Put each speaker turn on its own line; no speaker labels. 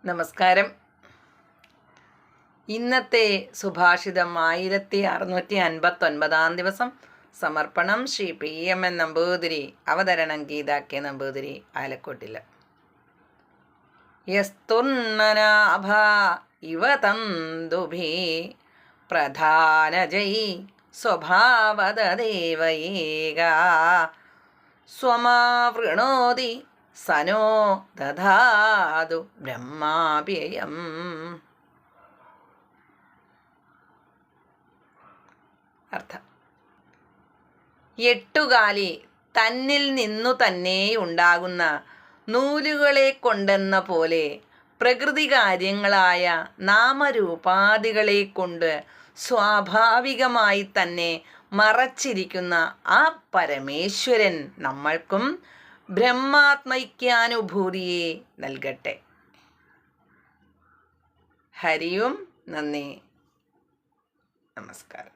നമസ്കാരം. ഇന്നത്തെ സുഭാഷിതം 1659 ദിവസം. സമർപ്പണം ശ്രീ PMN നമ്പൂതിരി. അവതരണം ഗീതാ നമ്പൂതിരി, ആലക്കോട്ടില. യസ്തുർണനാഭ ഇവ തന്തുഭി പ്രധാനജൈ സ്വഭാവതദേവയേക സ്വമാവൃണോതി സനോ ദധാതു ബ്രഹ്മാപ്യയം. അർത്ഥം: എട്ടുകാലി തന്നിൽ നിന്നു തന്നെ ഉണ്ടാകുന്ന നൂലുകളെ കൊണ്ടെന്ന പോലെ പ്രകൃതി കാര്യങ്ങളായ നാമരൂപാദികളെ കൊണ്ട് സ്വാഭാവികമായി തന്നെ മറച്ചിരിക്കുന്ന ആ പരമേശ്വരൻ നമ്മൾക്കും ബ്രഹ്മാത്മൈക്യാനുഭൂതിയെ നൽകട്ടെ. ഹരിയും നന്ദി, നമസ്കാരം.